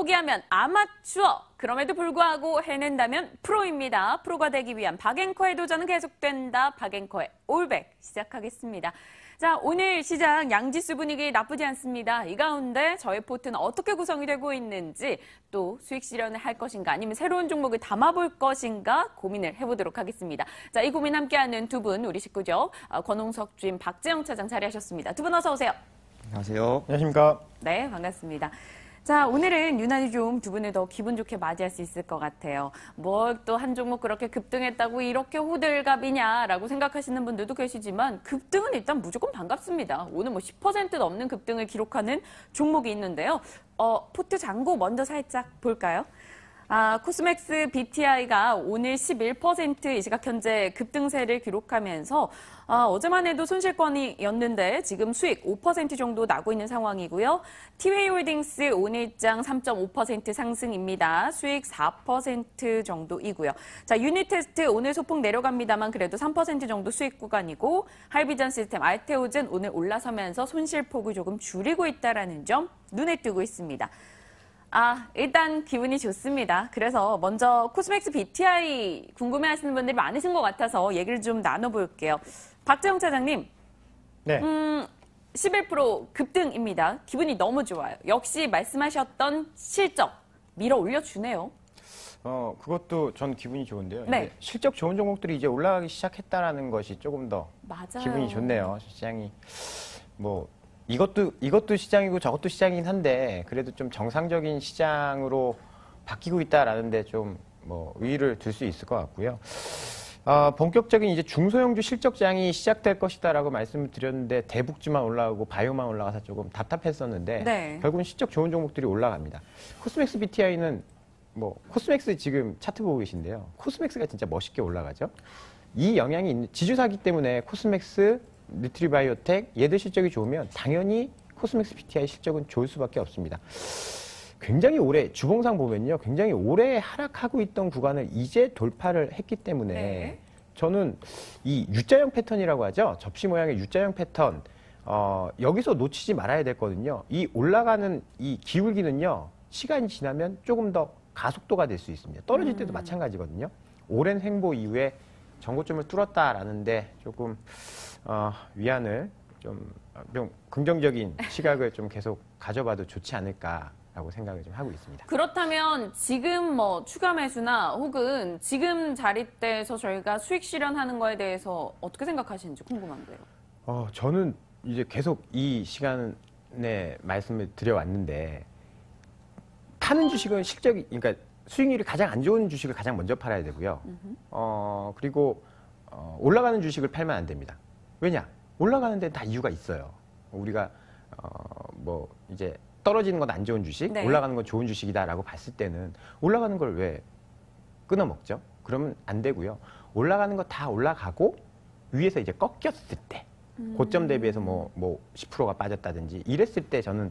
포기하면 아마추어. 그럼에도 불구하고 해낸다면 프로입니다. 프로가 되기 위한 박앵커의 도전은 계속된다. 박앵커의 올백 시작하겠습니다. 자, 오늘 시장 양지수 분위기 나쁘지 않습니다. 이 가운데 저의 포트는 어떻게 구성이 되고 있는지, 또 수익 실현을 할 것인가 아니면 새로운 종목을 담아볼 것인가 고민을 해보도록 하겠습니다. 자, 이 고민 함께하는 두 분, 우리 식구죠. 권홍석 주임, 박재영 차장 자리하셨습니다. 두 분 어서 오세요. 안녕하세요. 안녕하십니까. 네, 반갑습니다. 자, 오늘은 유난히 좀 두 분을 더 기분 좋게 맞이할 수 있을 것 같아요. 뭘 또 한 종목 그렇게 급등했다고 이렇게 호들갑이냐라고 생각하시는 분들도 계시지만 급등은 일단 무조건 반갑습니다. 오늘 뭐 10% 넘는 급등을 기록하는 종목이 있는데요. 포트 잔고 먼저 살짝 볼까요? 코스맥스 BTI가 오늘 11% 이 시각 현재 급등세를 기록하면서 어제만 해도 손실권이었는데 지금 수익 5% 정도 나고 있는 상황이고요. 티웨이홀딩스 오늘장 3.5% 상승입니다. 수익 4% 정도이고요. 자, 유니테스트 오늘 소폭 내려갑니다만 그래도 3% 정도 수익 구간이고, 하이비전 시스템 알테오젠 오늘 올라서면서 손실폭을 조금 줄이고 있다는 점 눈에 띄고 있습니다. 일단 기분이 좋습니다. 그래서 먼저 코스맥스 BTI 궁금해하시는 분들이 많으신 것 같아서 얘기를 좀 나눠볼게요. 박재영 차장님, 네. 11% 급등입니다. 기분이 너무 좋아요. 역시 말씀하셨던 실적 밀어 올려주네요. 그것도 전 기분이 좋은데요. 네. 이제 실적 좋은 종목들이 이제 올라가기 시작했다라는 것이 조금 더 맞아요. 기분이 좋네요. 시장이 이것도 시장이고 저것도 시장이긴 한데 그래도 좀 정상적인 시장으로 바뀌고 있다라는 데 좀 의의를 둘 수 있을 것 같고요. 본격적인 이제 중소형주 실적장이 시작될 것이다라고 말씀을 드렸는데 대북주만 올라가고 바이오만 올라가서 조금 답답했었는데 네. 결국은 실적 좋은 종목들이 올라갑니다. 코스맥스 BTI는 코스맥스 지금 차트 보고 계신데요. 코스맥스가 진짜 멋있게 올라가죠. 이 영향이 있는 지주사기 때문에 코스맥스, 뉴트리바이오텍 얘들 실적이 좋으면 당연히 코스맥스 BTI 실적은 좋을 수밖에 없습니다. 굉장히 오래 주봉상 보면요, 굉장히 오래 하락하고 있던 구간을 이제 돌파를 했기 때문에 네. 저는 이 U자형 패턴이라고 하죠. 접시 모양의 U자형 패턴 여기서 놓치지 말아야 됐거든요. 이 올라가는 이 기울기는요, 시간이 지나면 조금 더 가속도가 될 수 있습니다. 떨어질 때도 마찬가지거든요. 오랜 횡보 이후에 전고점을 뚫었다라는데 조금 위안을 좀 긍정적인 시각을 좀 계속 가져봐도 좋지 않을까라고 생각을 좀 하고 있습니다. 그렇다면 지금 추가 매수나 혹은 지금 자리대에서 저희가 수익 실현하는 거에 대해서 어떻게 생각하시는지 궁금한데요. 저는 이제 계속 이 시간에 말씀을 드려왔는데 파는 주식은 그러니까 수익률이 가장 안 좋은 주식을 가장 먼저 팔아야 되고요. 그리고 올라가는 주식을 팔면 안 됩니다. 왜냐? 올라가는 데는 다 이유가 있어요. 우리가 이제 떨어지는 건 안 좋은 주식, 네. 올라가는 건 좋은 주식이다라고 봤을 때는 올라가는 걸 왜 끊어먹죠? 그러면 안 되고요. 올라가는 거 다 올라가고 위에서 이제 꺾였을 때 고점 대비해서 10%가 빠졌다든지 이랬을 때 저는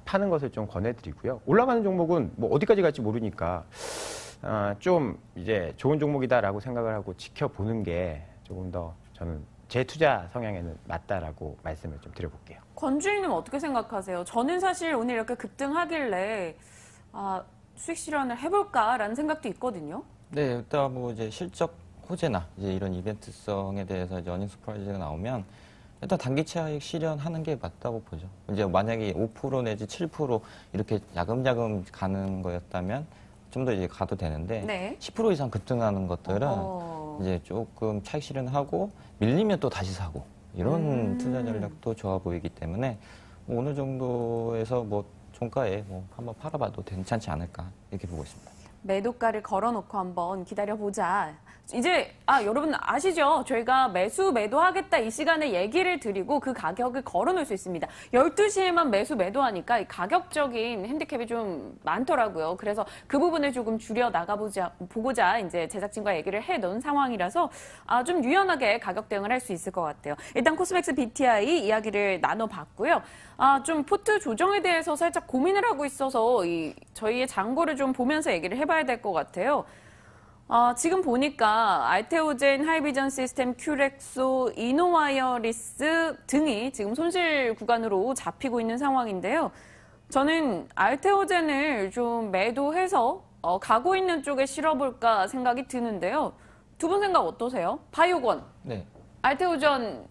파는 것을 좀 권해드리고요. 올라가는 종목은 어디까지 갈지 모르니까 좀 이제 좋은 종목이다라고 생각을 하고 지켜보는 게 조금 더 저는 제 투자 성향에는 맞다라고 말씀을 좀 드려볼게요. 권 주임님 어떻게 생각하세요? 저는 사실 오늘 이렇게 급등하길래 수익 실현을 해볼까라는 생각도 있거든요. 네, 일단 이제 실적 호재나 이제 이런 이벤트성에 대해서 이제 어닝 서프라이즈가 나오면 일단 단기 차익 실현하는 게 맞다고 보죠. 이제 만약에 5% 내지 7% 이렇게 야금야금 가는 거였다면 좀 더 이제 가도 되는데 네. 10% 이상 급등하는 것들은 이제 조금 차익 실현하고 밀리면 또 다시 사고 이런 투자 전략도 좋아 보이기 때문에 어느 정도에서 종가에 한번 팔아봐도 괜찮지 않을까 이렇게 보고 있습니다. 매도가를 걸어놓고 한번 기다려보자. 이제 여러분 아시죠? 저희가 매도하겠다 이 시간에 얘기를 드리고 그 가격을 걸어놓을 수 있습니다. 12시에만 매도하니까 가격적인 핸디캡이 좀 많더라고요. 그래서 그 부분을 조금 줄여 보고자 이제 제작진과 얘기를 해놓은 상황이라서 좀 유연하게 가격 대응을 할 수 있을 것 같아요. 일단 코스맥스 BTI 이야기를 나눠봤고요. 좀 포트 조정에 대해서 살짝 고민을 하고 있어서 저희의 잔고를 좀 보면서 얘기를 해봐야 될 것 같아요. 지금 보니까 알테오젠, 하이비전 시스템, 큐렉소, 이노와이어리스 등이 지금 손실 구간으로 잡히고 있는 상황인데요. 저는 알테오젠을 좀 매도해서 가고 있는 쪽에 실어볼까 생각이 드는데요. 두 분 생각 어떠세요? 바이오건. 네. 알테오전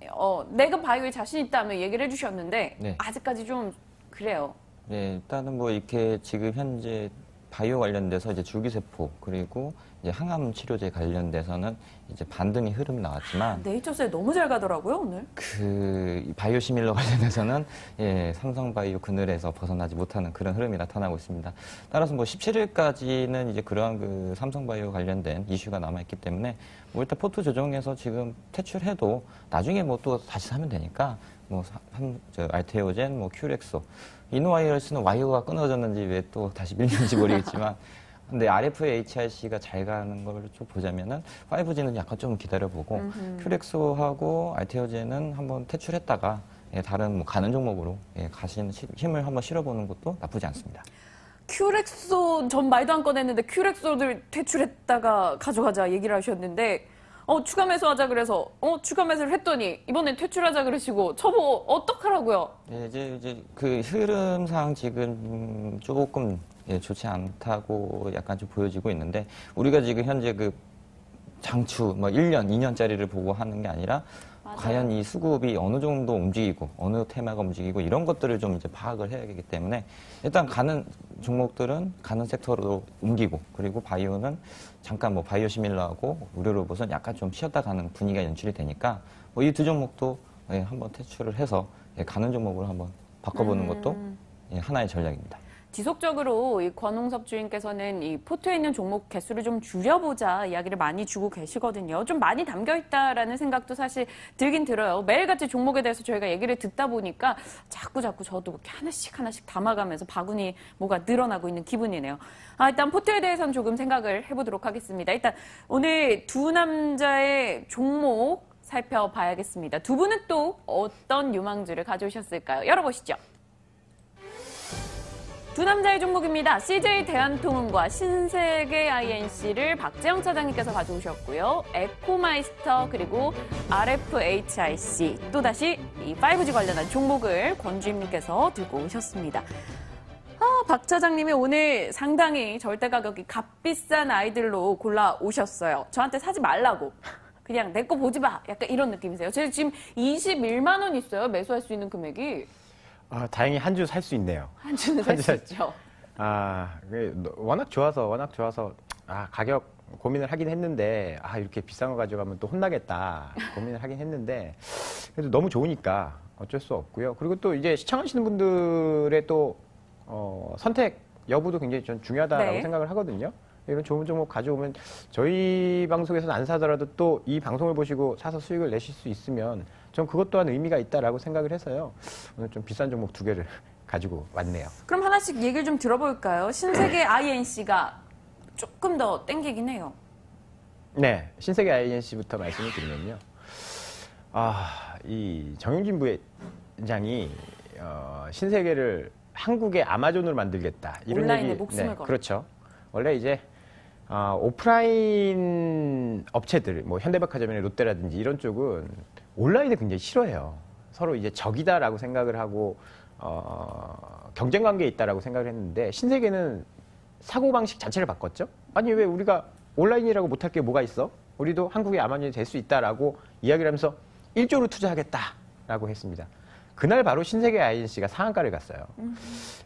내가 바이오에 자신 있다며 얘기를 해주셨는데 네. 아직까지 좀 그래요. 네, 일단은 뭐 이렇게 지금 현재 바이오 관련돼서 이제 줄기세포 그리고 이제 항암 치료제 관련돼서는 이제 반등의 흐름이 나왔지만 네이처스에 너무 잘 가더라고요, 오늘. 그 바이오 시밀러 관련해서는 예, 삼성바이오 그늘에서 벗어나지 못하는 그런 흐름이 나타나고 있습니다. 따라서 뭐 17일까지는 이제 그러한 그 삼성바이오 관련된 이슈가 남아있기 때문에 뭐 일단 포트 조정해서 지금 퇴출해도 나중에 뭐 또 다시 사면 되니까 뭐 알테오젠, 뭐 큐렉소, 이노와이어스는 와이어가 끊어졌는지 왜 또 다시 밀리는지 모르겠지만 근데 RFHRC가 잘 가는 걸 좀 보자면은 5G는 약간 좀 기다려보고 큐렉소하고 알테오젠은 한번 퇴출했다가 예, 다른 뭐 가는 종목으로 예, 가시는 힘을 한번 실어보는 것도 나쁘지 않습니다. 큐렉소 전 말도 안 꺼냈는데 큐렉소를 퇴출했다가 가져가자 얘기를 하셨는데 추가 매수하자 그래서 추가 매수를 했더니 이번엔 퇴출하자 그러시고 저보고 어떡하라고요? 예, 이제 그 흐름상 지금 조금 예, 좋지 않다고 약간 좀 보여지고 있는데 우리가 지금 현재 그 장추 뭐 1년, 2년짜리를 보고 하는 게 아니라 맞아요. 과연 이 수급이 어느 정도 움직이고 어느 테마가 움직이고 이런 것들을 좀 이제 파악을 해야 되기 때문에 일단 가는 종목들은 가는 섹터로 옮기고 그리고 바이오는 잠깐 뭐 바이오 시밀러하고 의료로봇은 약간 좀 쉬었다 가는 분위기가 연출이 되니까 뭐 이 두 종목도 예, 한번 퇴출을 해서 예, 가는 종목으로 한번 바꿔보는 것도 예, 하나의 전략입니다. 지속적으로 이 권홍섭 주인께서는 이 포트에 있는 종목 개수를 좀 줄여보자 이야기를 많이 주고 계시거든요. 좀 많이 담겨있다라는 생각도 사실 들긴 들어요. 매일같이 종목에 대해서 저희가 얘기를 듣다 보니까 자꾸 저도 이렇게 하나씩 담아가면서 바구니 뭐가 늘어나고 있는 기분이네요. 일단 포트에 대해서는 조금 생각을 해보도록 하겠습니다. 일단 오늘 두 남자의 종목 살펴봐야겠습니다. 두 분은 또 어떤 유망주를 가져오셨을까요? 열어보시죠. 두 남자의 종목입니다. CJ 대한통운과 신세계 INC를 박재영 차장님께서 가져오셨고요. 에코마이스터 그리고 RFHIC 또다시 이 5G 관련한 종목을 권주임님께서 들고 오셨습니다. 박 차장님이 오늘 상당히 절대 가격이 값비싼 아이들로 골라 오셨어요. 저한테 사지 말라고. 그냥 내 거 보지 마. 약간 이런 느낌이세요. 제가 지금 21만 원 있어요. 매수할 수 있는 금액이. 다행히 한 주 살 수 있네요. 한 주는 살 수 있죠. 워낙 좋아서 가격 고민을 하긴 했는데 이렇게 비싼 거 가져가면 또 혼나겠다 고민을 하긴 했는데 그래도 너무 좋으니까 어쩔 수 없고요. 그리고 또 이제 시청하시는 분들의 또 선택 여부도 굉장히 전 중요하다라고 네. 생각을 하거든요. 이런 좋은 종목 가져오면 저희 방송에서는 안 사더라도 또 이 방송을 보시고 사서 수익을 내실 수 있으면 전 그것 또한 의미가 있다라고 생각을 해서요. 오늘 좀 비싼 종목 두 개를 가지고 왔네요. 그럼 하나씩 얘기를 좀 들어볼까요? 신세계 INC가 조금 더 땡기긴 해요. 네, 신세계 INC부터 말씀을 드리면요. 이 정용진 부회장이 신세계를 한국의 아마존으로 만들겠다. 이런 온라인에 얘기, 목숨을 걸어. 그렇죠. 원래 이제 오프라인 업체들, 뭐 현대백화점이나 롯데라든지 이런 쪽은 온라인을 굉장히 싫어해요. 서로 이제 적이다라고 생각을 하고 경쟁 관계에 있다라고 생각을 했는데 신세계는 사고 방식 자체를 바꿨죠. 아니 왜 우리가 온라인이라고 못할 게 뭐가 있어? 우리도 한국의 아마존이 될 수 있다라고 이야기를 하면서 1조를 투자하겠다라고 했습니다. 그날 바로 신세계 INC가 상한가를 갔어요.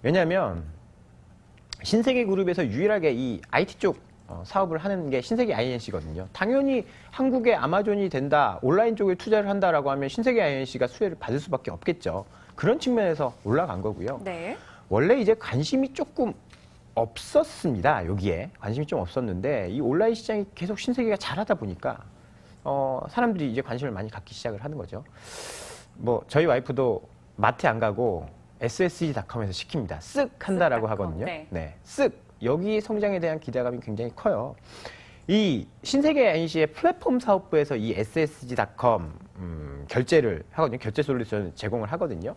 왜냐하면 신세계 그룹에서 유일하게 이 IT 쪽 사업을 하는 게 신세계 INC거든요. 당연히 한국의 아마존이 된다, 온라인 쪽에 투자를 한다라고 하면 신세계 INC가 수혜를 받을 수밖에 없겠죠. 그런 측면에서 올라간 거고요. 네. 원래 이제 관심이 조금 없었습니다. 여기에 관심이 좀 없었는데 이 온라인 시장이 계속 신세계가 잘하다 보니까 사람들이 이제 관심을 많이 갖기 시작을 하는 거죠. 뭐 저희 와이프도 마트 안 가고 SSG.com에서 시킵니다. 쓱 한다라고 하거든요. 네. 쓱. 여기 성장에 대한 기대감이 굉장히 커요. 이 신세계 INC의 플랫폼 사업부에서 이 SSG.com 결제를 하거든요. 결제 솔루션 제공을 하거든요.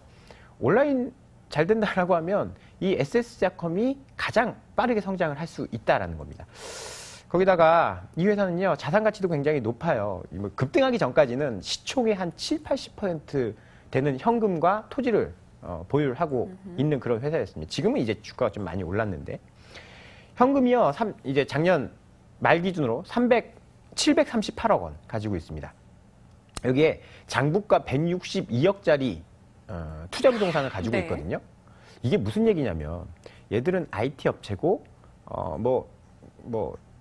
온라인 잘 된다라고 하면 이 SSG.com이 가장 빠르게 성장을 할 수 있다라는 겁니다. 거기다가 이 회사는요, 자산 가치도 굉장히 높아요. 급등하기 전까지는 시총의 한 7, 80% 되는 현금과 토지를 보유를 하고 있는 그런 회사였습니다. 지금은 이제 주가가 좀 많이 올랐는데 현금이요 이제 작년 말 기준으로 738억 원 가지고 있습니다. 여기에 장부가 162억짜리 투자 부동산을 가지고 네. 있거든요. 이게 무슨 얘기냐면 얘들은 IT 업체고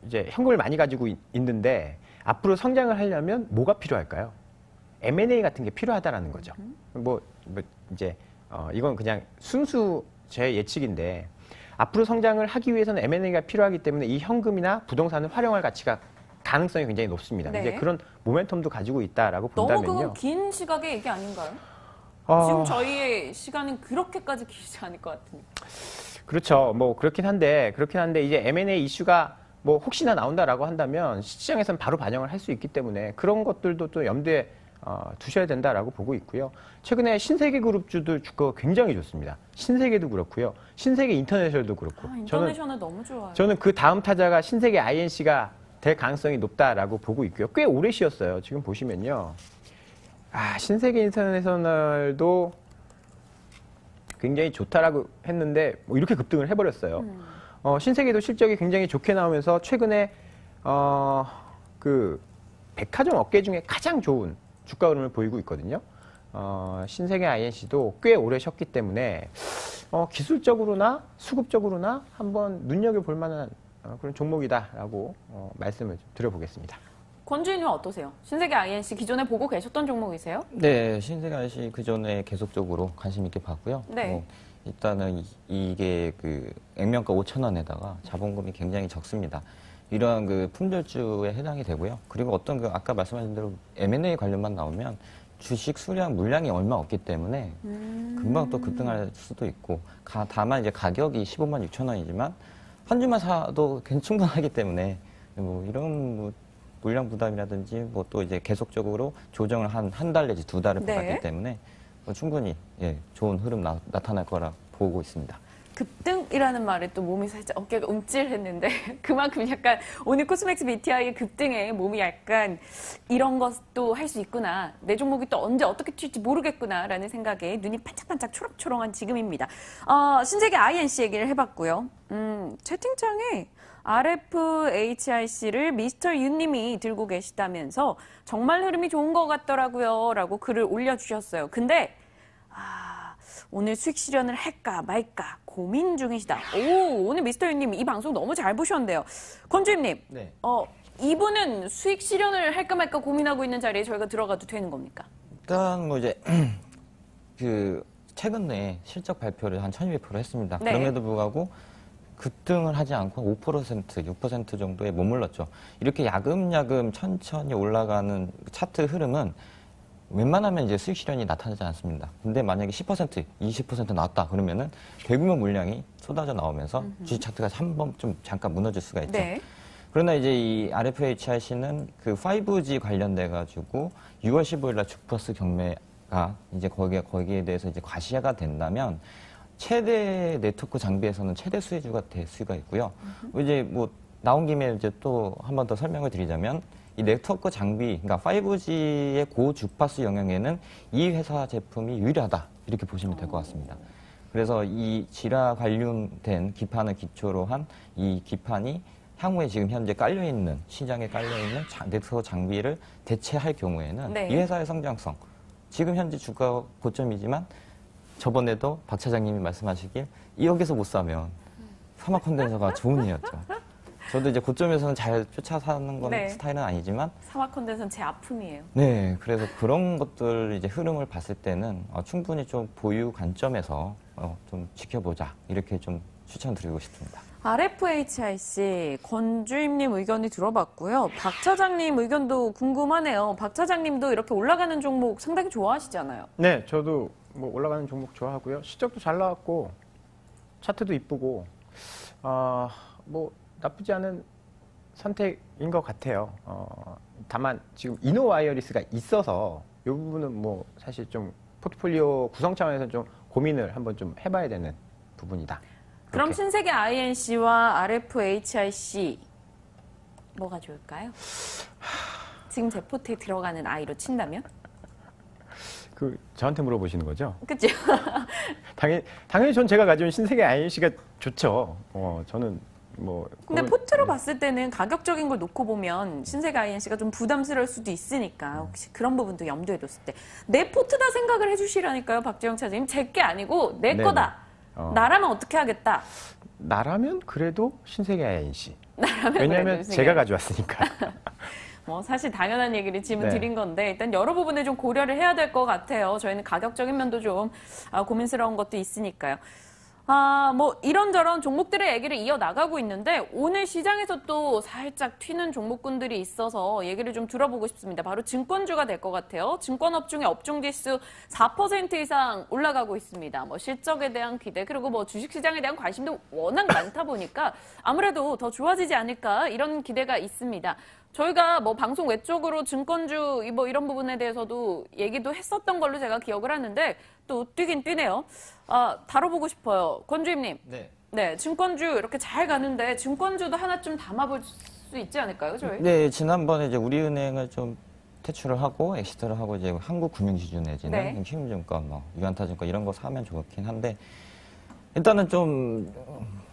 이제 현금을 많이 가지고 있는데 앞으로 성장을 하려면 뭐가 필요할까요? M&A 같은 게 필요하다라는 거죠. 이제 이건 그냥 순수 제 예측인데 앞으로 성장을 하기 위해서는 M&A가 필요하기 때문에 이 현금이나 부동산을 활용할 가능성이 굉장히 높습니다. 네. 이제 그런 모멘텀도 가지고 있다라고 너무 본다면요. 그건 긴 시각의 얘기 아닌가요? 지금 저희의 시간은 그렇게까지 길지 않을 것 같으니까. 그렇죠. 그렇긴 한데 이제 M&A 이슈가 혹시나 나온다라고 한다면 시장에서는 바로 반영을 할 수 있기 때문에 그런 것들도 또 염두에 두셔야 된다라고 보고 있고요. 최근에 신세계 그룹주들 주가가 굉장히 좋습니다. 신세계도 그렇고요. 신세계 인터내셔널도 그렇고. 인터내셔널 너무 좋아요. 저는 그 다음 타자가 신세계 INC가 될 가능성이 높다라고 보고 있고요. 꽤 오래 쉬었어요. 지금 보시면요. 신세계 인터내셔널도 굉장히 좋다라고 했는데 이렇게 급등을 해버렸어요. 신세계도 실적이 굉장히 좋게 나오면서 최근에 그 백화점 업계 중에 가장 좋은 주가 흐름을 보이고 있거든요. 신세계 INC도 꽤 오래 쉬었기 때문에 기술적으로나 수급적으로나 한번 눈여겨볼 만한 그런 종목이다라고 말씀을 좀 드려보겠습니다. 권주인님 어떠세요? 신세계 INC 기존에 보고 계셨던 종목이세요? 네, 신세계 INC 그 전에 계속적으로 관심 있게 봤고요. 네. 일단은 이게 그 액면가 5,000원에다가 자본금이 굉장히 적습니다. 이러한 그 품절주에 해당이 되고요. 그리고 어떤 그 아까 말씀하신 대로 M&A 관련만 나오면 주식 수량 물량이 얼마 없기 때문에 금방 또 급등할 수도 있고 다만 이제 가격이 15만 6천 원이지만 한 주만 사도 충분하기 때문에 이런 물량 부담이라든지 또 이제 계속적으로 조정을 한 달 내지 두 달을 네. 받았기 때문에 충분히 좋은 흐름 나타날 거라 보고 있습니다. 급등이라는 말에 또 몸이 살짝 어깨가 움찔했는데 그만큼 약간 오늘 코스맥스 BTI의 급등에 몸이 약간 이런 것도 할 수 있구나. 내 종목이 또 언제 어떻게 튈지 모르겠구나라는 생각에 눈이 반짝반짝 초록초록한 지금입니다. 신세계 INC 얘기를 해봤고요. 채팅창에 RFHIC를 미스터 윤님이 들고 계시다면서 정말 흐름이 좋은 것 같더라고요 라고 글을 올려주셨어요. 근데 오늘 수익 실현을 할까 말까 고민 중이시다. 오늘 미스터 윤님 이 방송 너무 잘 보셨는데요. 권주임님, 네. 이분은 수익 실현을 할까 말까 고민하고 있는 자리에 저희가 들어가도 되는 겁니까? 일단 이제 그 최근에 실적 발표를 한 1,200% 했습니다. 네. 그럼에도 불구하고 급등을 하지 않고 5%, 6% 정도에 머물렀죠. 이렇게 야금야금 천천히 올라가는 차트 흐름은 웬만하면 이제 수익 실현이 나타나지 않습니다. 근데 만약에 10%, 20% 나왔다 그러면은 대규모 물량이 쏟아져 나오면서 주식 차트가 한 번 좀 잠깐 무너질 수가 있죠. 네. 그러나 이제 이 RFHIC는 그 5G 관련돼 가지고 6월 15일 날 주플러스 경매가 이제 거기에 대해서 이제 과시가 된다면 최대 네트워크 장비에서는 최대 수혜주가 될 수가 있고요. 이제 나온 김에 이제 또 한 번 더 설명을 드리자면 이 네트워크 장비, 그러니까 5G의 고주파수 영역에는 이 회사 제품이 유일하다 이렇게 보시면 될 것 같습니다. 그래서 이 지라 관련된 기판을 기초로 한 이 기판이 향후에 지금 현재 시장에 깔려있는 네트워크 장비를 대체할 경우에는 네. 이 회사의 성장성, 지금 현재 주가 고점이지만 저번에도 박 차장님이 말씀하시길 여기서 못 사면 사막 컨덴서가 좋은 이었죠. 저도 이제 고점에서는 잘 쫓아 사는 건 네. 스타일은 아니지만 사막 컨덴서는 제 아픔이에요. 네, 그래서 그런 것들 이제 흐름을 봤을 때는 충분히 좀 보유 관점에서 좀 지켜보자 이렇게 좀 추천드리고 싶습니다. RFHIC 권주임님 의견이 들어봤고요. 박 차장님 의견도 궁금하네요. 박 차장님도 이렇게 올라가는 종목 상당히 좋아하시잖아요. 네, 저도 올라가는 종목 좋아하고요. 실적도 잘 나왔고 차트도 이쁘고 나쁘지 않은 선택인 것 같아요. 다만 지금 이노와이어리스가 있어서 이 부분은 사실 좀 포트폴리오 구성 차원에서 좀 고민을 한번 좀 해봐야 되는 부분이다. 그럼 이렇게. 신세계 INC와 RFHIC 뭐가 좋을까요? 지금 제 포트에 들어가는 아이로 친다면? 저한테 물어보시는 거죠? 그치? 당연히 전 제가 가져온 신세계 INC가 좋죠. 저는 근데 포트로 봤을 때는 가격적인 걸 놓고 보면 신세계 INC가 좀 부담스러울 수도 있으니까 혹시 그런 부분도 염두에 뒀을 때 내 포트다 생각을 해주시라니까요, 박재영 차장님. 제게 아니고 내 네네. 거다. 나라면 어떻게 하겠다. 나라면 그래도 신세계 INC. 나라면 왜냐하면 그래도 신세계 제가 가져왔으니까. 사실 당연한 얘기를 질문 네. 드린 건데 일단 여러 부분을 좀 고려를 해야 될 것 같아요. 저희는 가격적인 면도 좀 고민스러운 것도 있으니까요. 이런저런 종목들의 얘기를 이어나가고 있는데 오늘 시장에서 또 살짝 튀는 종목군들이 있어서 얘기를 좀 들어보고 싶습니다. 바로 증권주가 될 것 같아요. 증권업종의 업종지수 4% 이상 올라가고 있습니다. 실적에 대한 기대 그리고 주식시장에 대한 관심도 워낙 많다 보니까 아무래도 더 좋아지지 않을까 이런 기대가 있습니다. 저희가 방송 외적으로 증권주 이런 부분에 대해서도 얘기도 했었던 걸로 제가 기억을 하는데 또 뛰긴 뛰네요. 다뤄보고 싶어요. 권주임님. 네, 증권주 이렇게 잘 가는데 증권주도 하나 좀 담아볼 수 있지 않을까요, 저희? 네, 지난번에 이제 우리은행을 좀 퇴출을 하고 엑시트를 하고 이제 한국금융지주 내지는 키움증권, 유한타증권 이런 거 사면 좋긴 한데 일단은 좀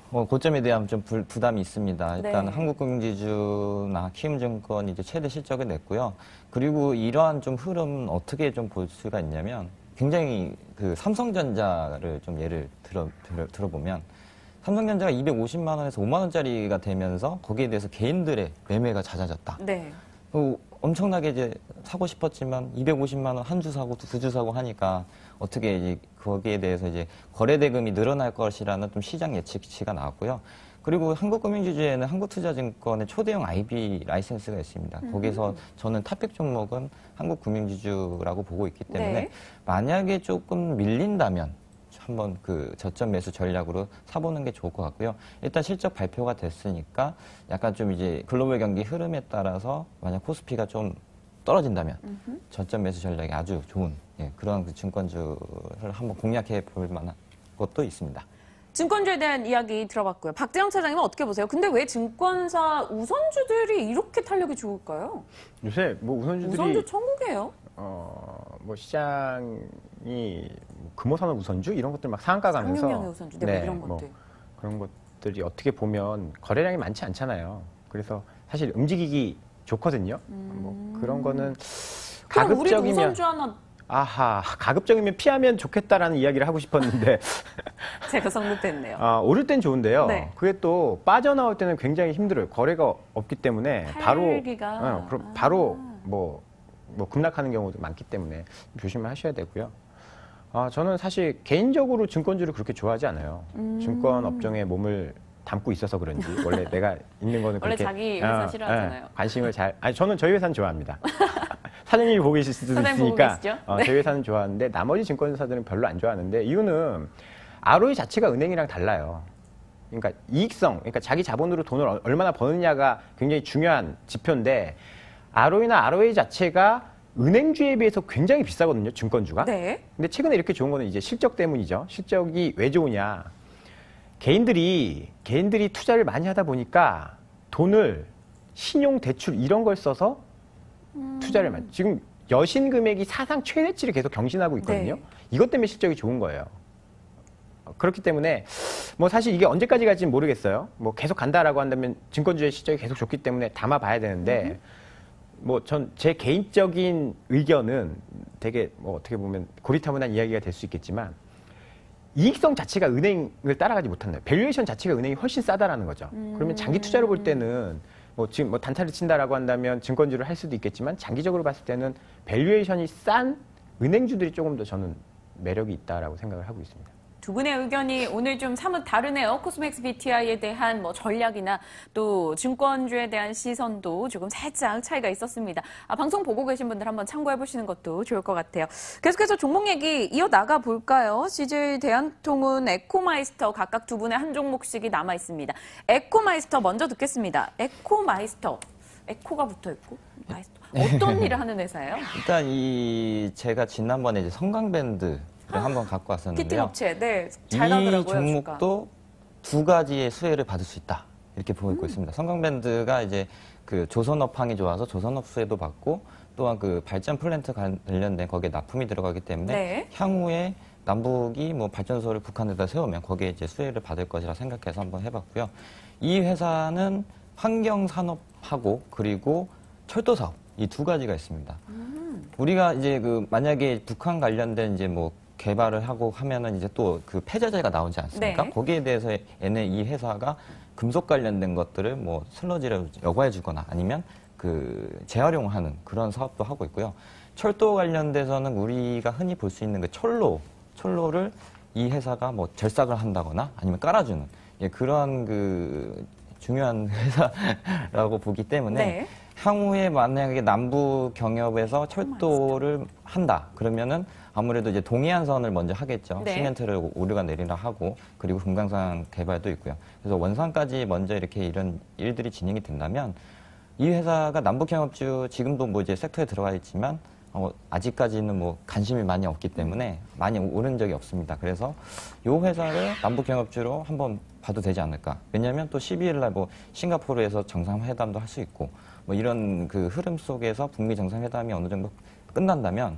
고점에 대한 좀 부담이 있습니다. 일단 네. 한국금융지주나 키움증권이 이제 최대 실적을 냈고요. 그리고 이러한 좀 흐름 어떻게 좀 볼 수가 있냐면 굉장히 삼성전자를 좀 예를 들어보면 삼성전자가 250만 원에서 5만 원짜리가 되면서 거기에 대해서 개인들의 매매가 잦아졌다. 네. 엄청나게 이제 사고 싶었지만 250만 원 한 주 사고 두 주 사고 하니까 어떻게 이제 거기에 대해서 이제 거래 대금이 늘어날 것이라는 좀 시장 예측치가 나왔고요. 그리고 한국금융지주에는 한국투자증권의 초대형 IB 라이센스가 있습니다. 거기서 저는 탑픽 종목은 한국금융지주라고 보고 있기 때문에 네. 만약에 조금 밀린다면 한번 저점 매수 전략으로 사보는 게 좋을 것 같고요. 일단 실적 발표가 됐으니까 약간 좀 이제 글로벌 경기 흐름에 따라서 만약 코스피가 좀 떨어진다면 저점 매수 전략이 아주 좋은 그런 증권주를 한번 공략해 볼 만한 것도 있습니다. 증권주에 대한 이야기 들어봤고요. 박재영 차장님은 어떻게 보세요? 근데 왜 증권사 우선주들이 이렇게 탄력이 좋을까요? 요새 우선주들이 우선주 천국이에요. 시장이 금호산업 우선주 이런 것들 막 상한가 가면서 상용형의 우선주, 이런 것들. 그런 것들이 어떻게 보면 거래량이 많지 않잖아요. 그래서 사실 움직이기 좋거든요. 그런 거는 그럼 우리도 가급적이면 우선주 하나 가급적이면 피하면 좋겠다라는 이야기를 하고 싶었는데 제가 성급했네요. 오를 땐 좋은데요. 네. 그게 또 빠져나올 때는 굉장히 힘들어요. 거래가 없기 때문에 바로 급락하는 경우도 많기 때문에 조심을 하셔야 되고요. 저는 사실 개인적으로 증권주를 그렇게 좋아하지 않아요. 증권 업종에 몸을 담고 있어서 그런지 원래 내가 있는 거는 원래 그렇게 자기 회사 싫어하잖아요. 관심을 저는 저희 회사는 좋아합니다. 사장님이 보고 계실 수도 사장님 보고 있으니까 계시죠? 네. 저희 회사는 좋아하는데 나머지 증권사들은 별로 안 좋아하는데 이유는 ROE 자체가 은행이랑 달라요. 그러니까 이익성, 그러니까 자기 자본으로 돈을 얼마나 버느냐가 굉장히 중요한 지표인데 ROE나 ROA 자체가 은행주에 비해서 굉장히 비싸거든요, 증권주가. 네. 근데 최근에 이렇게 좋은 거는 이제 실적 때문이죠. 실적이 왜 좋으냐. 개인들이 투자를 많이 하다 보니까 돈을 신용, 대출 이런 걸 써서 투자를 많이. 지금 여신 금액이 사상 최대치를 계속 경신하고 있거든요. 네. 이것 때문에 실적이 좋은 거예요. 그렇기 때문에 사실 이게 언제까지 갈지는 모르겠어요. 계속 간다라고 한다면 증권주의 실적이 계속 좋기 때문에 담아봐야 되는데 전 제 개인적인 의견은 되게 어떻게 보면 고리타분한 이야기가 될 수 있겠지만 이익성 자체가 은행을 따라가지 못한다. 밸류에이션 자체가 은행이 훨씬 싸다라는 거죠. 그러면 장기 투자로 볼 때는 지금 단타를 친다라고 한다면 증권주를 할 수도 있겠지만 장기적으로 봤을 때는 밸류에이션이 싼 은행주들이 조금 더 저는 매력이 있다라고 생각을 하고 있습니다. 두 분의 의견이 오늘 좀 사뭇 다르네요. 코스맥스 BTI에 대한 전략이나 또 증권주에 대한 시선도 조금 살짝 차이가 있었습니다. 방송 보고 계신 분들 한번 참고해 보시는 것도 좋을 것 같아요. 계속해서 종목 얘기 이어나가 볼까요? CJ 대한통운, 에코마이스터 각각 두 분의 한 종목씩이 남아 있습니다. 에코마이스터 먼저 듣겠습니다. 에코마이스터. 에코가 붙어 있고 마이스터. 어떤 일을 하는 회사예요? 일단 제가 지난번에 이제 성강밴드 한번 갖고 왔었는데요. 피팅 업체, 네, 잘 나더라고요. 이 종목도 두 가지의 수혜를 받을 수 있다. 이렇게 보고 있습니다. 성광밴드가 이제 그 조선업황이 좋아서 조선업 수혜도 받고 또한 그 발전 플랜트 관련된 거기에 납품이 들어가기 때문에 네. 향후에 남북이 뭐 발전소를 북한에다 세우면 거기에 이제 수혜를 받을 것이라 생각해서 한번 해봤고요. 이 회사는 환경산업하고 그리고 철도사업 이 두 가지가 있습니다. 우리가 이제 그 만약에 북한 관련된 이제 뭐 개발을 하고 하면은 이제 또 그 폐자재가 나오지 않습니까? 네. 거기에 대해서 얘네 이 회사가 금속 관련된 것들을 뭐 슬러지를 여과해 주거나 아니면 그 재활용하는 그런 사업도 하고 있고요. 철도 관련돼서는 우리가 흔히 볼 수 있는 그 철로를 이 회사가 뭐 절삭을 한다거나 아니면 깔아주는 그런 그 중요한 회사라고 보기 때문에 네. 향후에 만약에 남부 경협에서 철도를 한다 그러면은 아무래도 이제 동해안선을 먼저 하겠죠. 네. 시멘트를 우리가 내리라 하고 그리고 금강산 개발도 있고요. 그래서 원산까지 먼저 이렇게 이런 일들이 진행이 된다면 이 회사가 남북 경협주 지금도 뭐 이제 섹터에 들어가 있지만 아직까지는 뭐 관심이 많이 없기 때문에 많이 오른 적이 없습니다. 그래서 이 회사를 남북 경협주로 한번 봐도 되지 않을까. 왜냐하면 또 12일 날 뭐 싱가포르에서 정상회담도 할 수 있고 뭐 이런 그 흐름 속에서 북미 정상회담이 어느 정도 끝난다면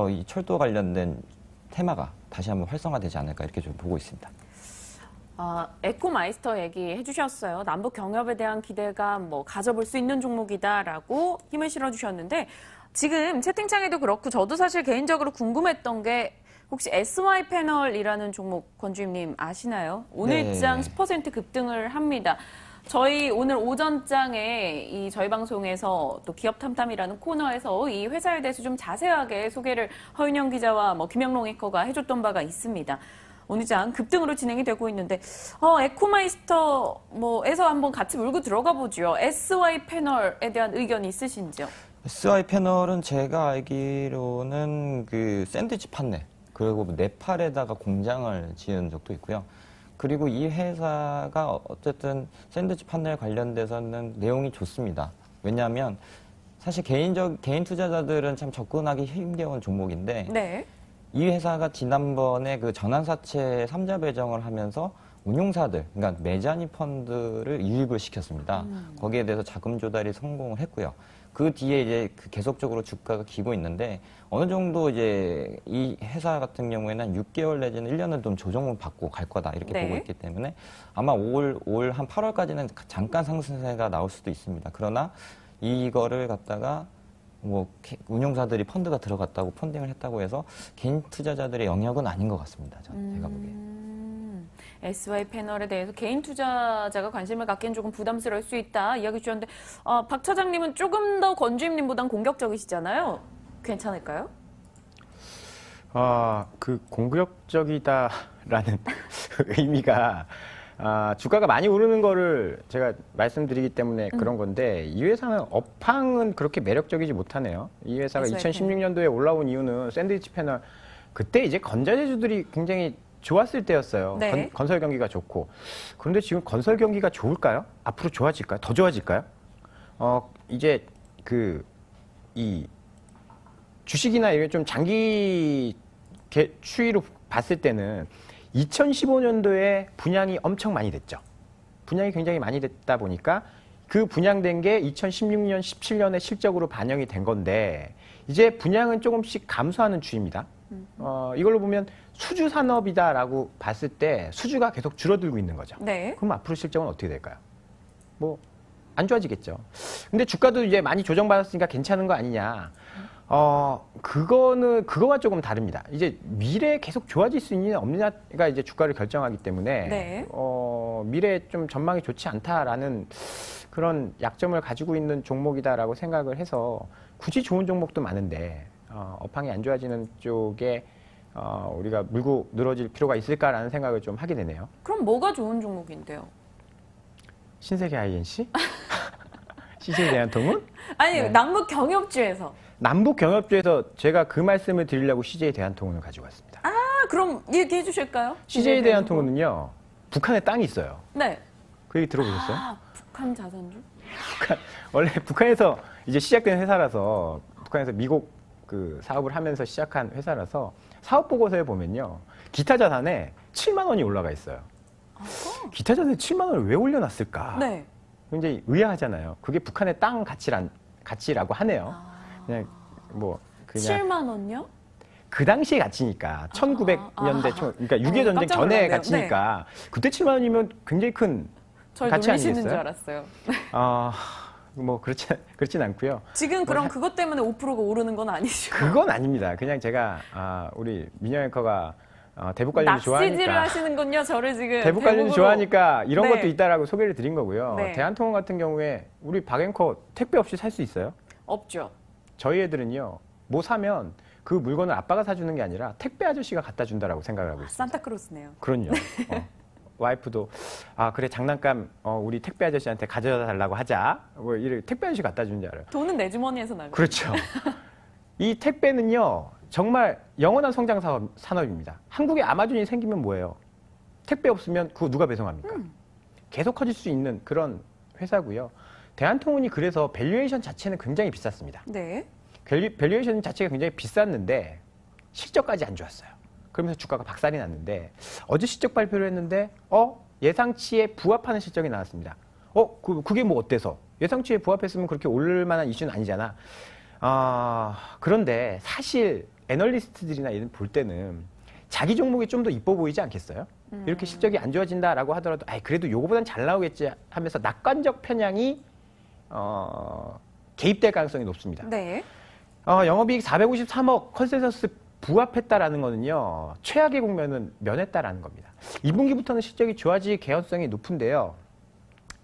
이 철도 관련된 테마가 다시 한번 활성화되지 않을까 이렇게 좀 보고 있습니다. 에코마이스터 얘기해 주셨어요. 남북 경협에 대한 기대감 뭐 가져볼 수 있는 종목이다라고 힘을 실어주셨는데 지금 채팅창에도 그렇고 저도 사실 개인적으로 궁금했던 게 혹시 SY 패널이라는 종목 권주임님 아시나요? 오늘장 네. 10% 급등을 합니다. 저희 오늘 오전장에 저희 방송에서 또 기업 탐탐이라는 코너에서 이 회사에 대해서 좀 자세하게 소개를 허윤영 기자와 뭐 김영롱 앵커가 해줬던 바가 있습니다. 오늘장 급등으로 진행이 되고 있는데 에코마이스터 뭐에서 한번 같이 물고 들어가 보죠. SY 패널에 대한 의견이 있으신지요? SY 패널은 제가 알기로는 그 샌드위치 판넬 그리고 네팔에다가 공장을 지은 적도 있고요. 그리고 이 회사가 어쨌든 샌드위치 판넬 관련돼서는 내용이 좋습니다. 왜냐하면 사실 개인 투자자들은 참 접근하기 힘겨운 종목인데 네. 이 회사가 지난번에 그 전환사채 3자 배정을 하면서 운용사들, 그러니까 메자니 펀드를 유입을 시켰습니다. 거기에 대해서 자금 조달이 성공을 했고요. 그 뒤에 이제 계속적으로 주가가 기고 있는데 어느 정도 이제 이 회사 같은 경우에는 6개월 내지는 1년을 좀 조정을 받고 갈 거다 이렇게 네. 보고 있기 때문에 아마 올 한 8월까지는 잠깐 상승세가 나올 수도 있습니다. 그러나 이거를 갖다가 뭐 운용사들이 펀드가 들어갔다고 펀딩을 했다고 해서 개인 투자자들의 영역은 아닌 것 같습니다. 제가 보기에. SY 패널에 대해서 개인 투자자가 관심을 갖기엔 조금 부담스러울 수 있다 이야기 주셨는데 박 차장님은 조금 더 권주임님보단 공격적이시잖아요. 괜찮을까요? 그 공격적이다라는 의미가 주가가 많이 오르는 거를 제가 말씀드리기 때문에 그런 건데 이 회사는 업황은 그렇게 매력적이지 못하네요. 이 회사가 2016년도에 올라온 이유는 샌드위치 패널 그때 이제 건자재주들이 굉장히 좋았을 때였어요. 네. 건설 경기가 좋고. 그런데 지금 건설 경기가 좋을까요? 앞으로 좋아질까요? 더 좋아질까요? 이제 이 주식이나 이게 좀 장기 추이로 봤을 때는 2015년도에 분양이 엄청 많이 됐죠. 분양이 굉장히 많이 됐다 보니까 그 분양된 게 2016년, 17년에 실적으로 반영이 된 건데 이제 분양은 조금씩 감소하는 추이입니다. 이걸로 보면 수주 산업이다라고 봤을 때 수주가 계속 줄어들고 있는 거죠. 네. 그럼 앞으로 실적은 어떻게 될까요? 뭐 안 좋아지겠죠. 근데 주가도 이제 많이 조정받았으니까 괜찮은 거 아니냐. 그거와 조금 다릅니다. 이제 미래에 계속 좋아질 수 있느냐 없느냐가 이제 주가를 결정하기 때문에 네. 미래에 좀 전망이 좋지 않다라는 그런 약점을 가지고 있는 종목이다라고 생각을 해서 굳이 좋은 종목도 많은데 업황이 안 좋아지는 쪽에 우리가 물고 늘어질 필요가 있을까라는 생각을 좀 하게 되네요. 그럼 뭐가 좋은 종목인데요? 신세계 INC? CJ 대한통운? 아니 네. 남북 경협주에서. 남북 경협주에서 제가 그 말씀을 드리려고 CJ 대한통운을 가지고 왔습니다. 그럼 얘기해 주실까요? CJ 대한통운은요, 북한에 땅이 있어요. 네. 그 얘기 들어보셨어요? 북한 자산주? 원래 북한에서 이제 시작된 회사라서 북한에서 미국 그 사업을 하면서 시작한 회사라서 사업 보고서에 보면요, 기타 자산에 7만 원이 올라가 있어요. 기타 자재 7만 원을 왜 올려놨을까? 네. 굉장히 의아하잖아요. 그게 북한의 땅 가치라고 하네요. 그냥 뭐 그냥 7만 원요? 그 당시의 가치니까 1900년대 그러니까 6.25 전쟁 깜짝 전에 놀랐네요. 가치니까 그때 7만 원이면 굉장히 큰 절 가치 놀리시는 줄 아니겠어요? 알았어요. 뭐 그렇진 않고요. 지금 그럼 그것 때문에 5%가 오르는 건 아니죠? 그건 아닙니다. 그냥 제가 우리 민영 앵커가 대북 관련 낚시질을 좋아하니까 하시는군요. 저를 지금 대북 관련 좋아하니까 이런 네. 것도 있다라고 소개를 드린 거고요. 네. 대한통운 같은 경우에 우리 박 앵커 택배 없이 살 수 있어요? 없죠. 저희 애들은요. 뭐 사면 그 물건을 아빠가 사주는 게 아니라 택배 아저씨가 갖다 준다라고 생각을 하고 있어요. 산타크로스네요. 그럼요. 와이프도 그래 장난감 우리 택배 아저씨한테 가져다 달라고 하자. 뭐 이렇게 택배 아저씨 갖다 준 줄 알아요. 돈은 내 주머니에서 나고. 그렇죠. 이 택배는요 정말 영원한 성장 산업입니다. 한국에 아마존이 생기면 뭐예요? 택배 없으면 그거 누가 배송합니까? 계속 커질 수 있는 그런 회사고요. 대한통운이 그래서 밸류에이션 자체는 굉장히 비쌌습니다. 네. 밸류에이션 자체가 굉장히 비쌌는데 실적까지 안 좋았어요. 그러면서 주가가 박살이 났는데 어제 실적 발표를 했는데 예상치에 부합하는 실적이 나왔습니다. 그게 뭐 어때서? 예상치에 부합했으면 그렇게 오를 만한 이슈는 아니잖아. 그런데 사실 애널리스트들이나 이런 볼 때는 자기 종목이 좀 더 이뻐 보이지 않겠어요? 이렇게 실적이 안 좋아진다라고 하더라도 그래도 요거보단 잘 나오겠지 하면서 낙관적 편향이 개입될 가능성이 높습니다. 네. 영업이익 453억 컨센서스 부합했다라는 거는요. 최악의 국면은 면했다라는 겁니다. 2분기부터는 실적이 좋아질 개연성이 높은데요.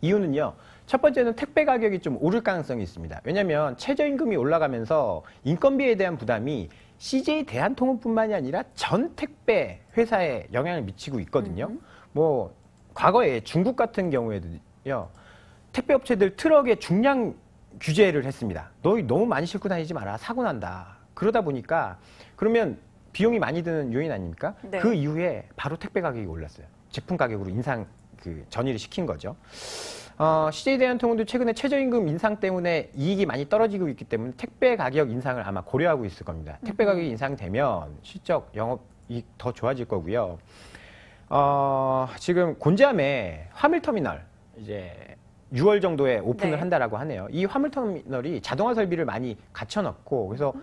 이유는요. 첫 번째는 택배 가격이 좀 오를 가능성이 있습니다. 왜냐하면 최저임금이 올라가면서 인건비에 대한 부담이 CJ 대한통운뿐만이 아니라 전 택배 회사에 영향을 미치고 있거든요. 뭐 과거에 중국 같은 경우에도요. 택배 업체들 트럭에 중량 규제를 했습니다. 너희 너무 많이 싣고 다니지 마라. 사고 난다. 그러다 보니까 그러면 비용이 많이 드는 요인 아닙니까? 네. 그 이후에 바로 택배 가격이 올랐어요. 제품 가격으로 전이를 시킨 거죠. CJ 대한통운도 최근에 최저임금 인상 때문에 이익이 많이 떨어지고 있기 때문에 택배 가격 인상을 아마 고려하고 있을 겁니다. 택배 가격이 인상되면 실적 영업이익 더 좋아질 거고요. 지금 곤지암에 화물터미널 이제 6월 정도에 오픈을 네. 한다라고 하네요. 이 화물터미널이 자동화 설비를 많이 갖춰놓고 그래서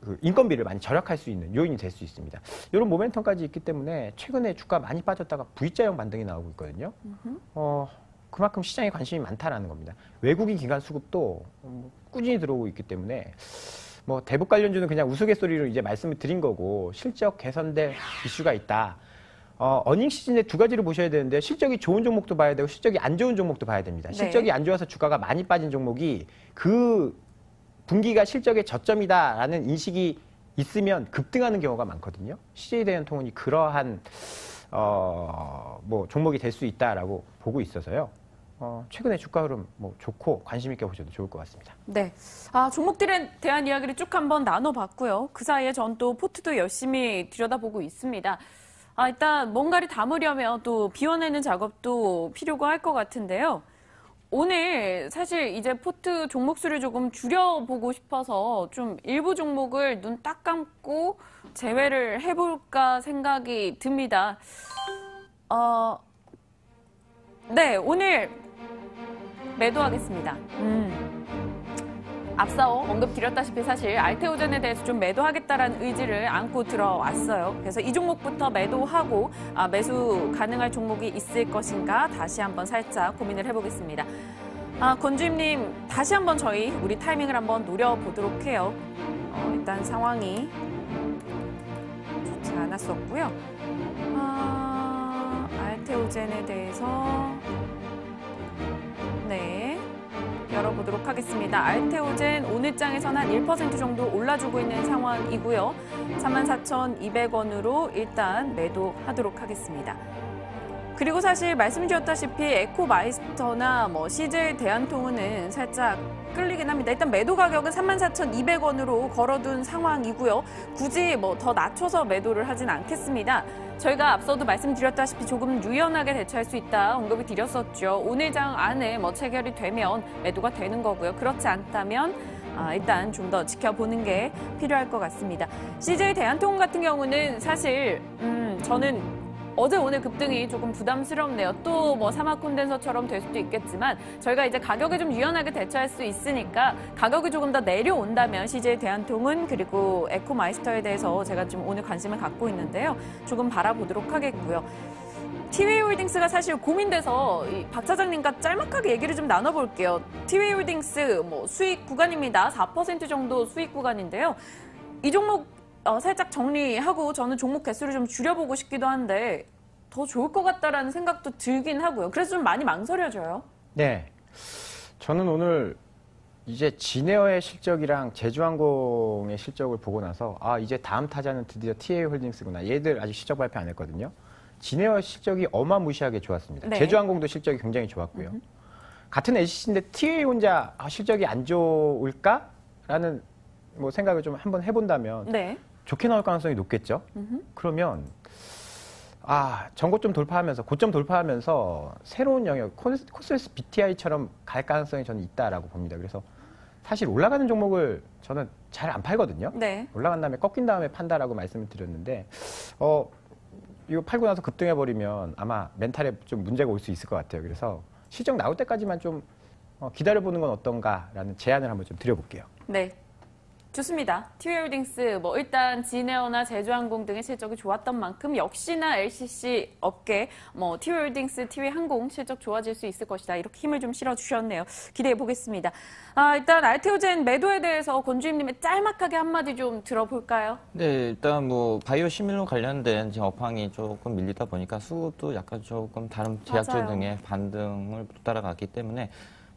그 인건비를 많이 절약할 수 있는 요인이 될 수 있습니다. 이런 모멘텀까지 있기 때문에 최근에 주가 많이 빠졌다가 V자형 반등이 나오고 있거든요. 그만큼 시장에 관심이 많다라는 겁니다. 외국인 기관 수급도 꾸준히 들어오고 있기 때문에 뭐 대북 관련주는 그냥 우스갯소리로 이제 말씀을 드린 거고 실적 개선될 이슈가 있다. 어닝 시즌에 두 가지를 보셔야 되는데 실적이 좋은 종목도 봐야 되고 실적이 안 좋은 종목도 봐야 됩니다. 네. 실적이 안 좋아서 주가가 많이 빠진 종목이 그 분기가 실적의 저점이다라는 인식이 있으면 급등하는 경우가 많거든요. CJ 대한통운이 그러한 뭐 종목이 될 수 있다라고 보고 있어서요. 최근에 주가 흐름 뭐 좋고 관심 있게 보셔도 좋을 것 같습니다. 네. 종목들에 대한 이야기를 쭉 한번 나눠봤고요. 그 사이에 전 또 포트도 열심히 들여다보고 있습니다. 일단 뭔가를 담으려면 또 비워내는 작업도 필요가 할 것 같은데요. 오늘 사실 이제 포트 종목 수를 조금 줄여보고 싶어서 좀 일부 종목을 눈 딱 감고 제외를 해볼까 생각이 듭니다. 네, 오늘 매도하겠습니다. 앞서 언급드렸다시피 사실 알테오젠에 대해서 좀 매도하겠다라는 의지를 안고 들어왔어요. 그래서 이 종목부터 매도하고 매수 가능할 종목이 있을 것인가 다시 한번 살짝 고민을 해보겠습니다. 권주임님 다시 한번 우리 타이밍을 한번 노려보도록 해요. 일단 상황이 좋지 않았었고요. 알테오젠에 대해서 네. 열어보도록 하겠습니다. 알테오젠 오늘장에서는 한 1% 정도 올라주고 있는 상황이고요. 34,200원으로 일단 매도하도록 하겠습니다. 그리고 사실 말씀드렸다시피 에코마이스터나 CJ 대한통운은 살짝 끌리긴 합니다. 일단 매도 가격은 34,200원으로 걸어둔 상황이고요. 굳이 더 낮춰서 매도를 하진 않겠습니다. 저희가 앞서도 말씀드렸다시피 조금 유연하게 대처할 수 있다 언급을 드렸었죠. 오늘장 안에 체결이 되면 매도가 되는 거고요. 그렇지 않다면 일단 좀 더 지켜보는 게 필요할 것 같습니다. CJ 대한통운 같은 경우는 사실 저는 어제 오늘 급등이 조금 부담스럽네요. 또 뭐 사막 콘덴서처럼 될 수도 있겠지만 저희가 이제 가격에 좀 유연하게 대처할 수 있으니까 가격이 조금 더 내려온다면 CJ 대한통운 그리고 에코마이스터에 대해서 제가 좀 오늘 관심을 갖고 있는데요. 조금 바라보도록 하겠고요. TV홀딩스가 사실 고민돼서 박 차장님과 짤막하게 얘기를 좀 나눠볼게요. TV홀딩스 뭐 수익 구간입니다. 4% 정도 수익 구간인데요. 이 종목 살짝 정리하고 저는 종목 개수를 좀 줄여보고 싶기도 한데 더 좋을 것 같다라는 생각도 들긴 하고요. 그래서 좀 많이 망설여져요. 네. 저는 오늘 이제 진에어의 실적이랑 제주항공의 실적을 보고 나서 아 이제 다음 타자는 드디어 TA홀딩스구나. 얘들 아직 실적 발표 안 했거든요. 진에어 실적이 어마무시하게 좋았습니다. 네. 제주항공도 실적이 굉장히 좋았고요. 같은 LCC인데 TA 혼자 실적이 안 좋을까라는 뭐 생각을 좀 한번 해본다면 네. 좋게 나올 가능성이 높겠죠. 그러면 전고점 돌파하면서 고점 돌파하면서 새로운 영역 코스메스 BTI처럼 갈 가능성이 저는 있다라고 봅니다. 그래서 사실 올라가는 종목을 저는 잘 안 팔거든요. 네. 올라간 다음에 꺾인 다음에 판다라고 말씀을 드렸는데 이거 팔고 나서 급등해 버리면 아마 멘탈에 좀 문제가 올 수 있을 것 같아요. 그래서 실적 나올 때까지만 좀 기다려보는 건 어떤가라는 제안을 한번 좀 드려볼게요. 네. 좋습니다. TV홀딩스 뭐 일단 진에어나 제주항공 등의 실적이 좋았던 만큼 역시나 LCC 업계 뭐 TV홀딩스, TV항공 실적 좋아질 수 있을 것이다. 이렇게 힘을 좀 실어주셨네요. 기대해 보겠습니다. 일단 알테오젠 매도에 대해서 권주임님의 짤막하게 한마디 좀 들어볼까요? 네, 일단 뭐 바이오 시밀러 관련된 지금 업황이 조금 밀리다 보니까 수급도 약간 조금 다른 제약주 맞아요. 등의 반등을 따라갔기 때문에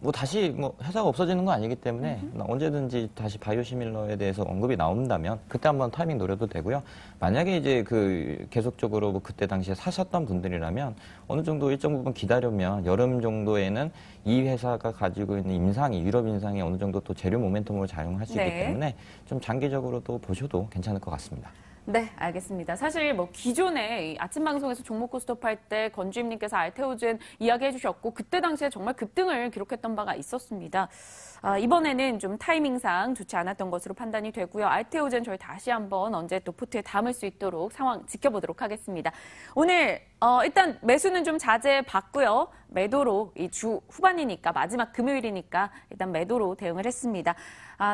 뭐 다시 뭐 회사가 없어지는 건 아니기 때문에 언제든지 다시 바이오시밀러에 대해서 언급이 나온다면 그때 한번 타이밍 노려도 되고요. 만약에 이제 계속적으로 뭐 그때 당시에 사셨던 분들이라면 어느 정도 일정 부분 기다리면 여름 정도에는 이 회사가 가지고 있는 임상이 유럽 임상이 어느 정도 또 재료 모멘텀으로 작용할 수 있기 네. 때문에 좀 장기적으로도 보셔도 괜찮을 것 같습니다. 네, 알겠습니다. 사실 뭐 기존에 이 아침 방송에서 종목 코스톱 할 때 권주임님께서 알테오젠 이야기해 주셨고 그때 당시에 정말 급등을 기록했던 바가 있었습니다. 이번에는 좀 타이밍상 좋지 않았던 것으로 판단이 되고요. 알테오젠 저희 다시 한번 언제 또 포트에 담을 수 있도록 상황 지켜보도록 하겠습니다. 오늘 일단 매수는 좀 자제해 봤고요. 매도로 이 주 후반이니까 마지막 금요일이니까 일단 매도로 대응을 했습니다.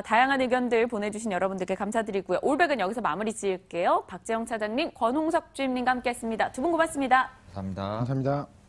다양한 의견들 보내주신 여러분들께 감사드리고요. 올백은 여기서 마무리 지을게요. 박재영 차장님, 권홍석 주임님과 함께했습니다. 두 분 고맙습니다. 감사합니다. 감사합니다.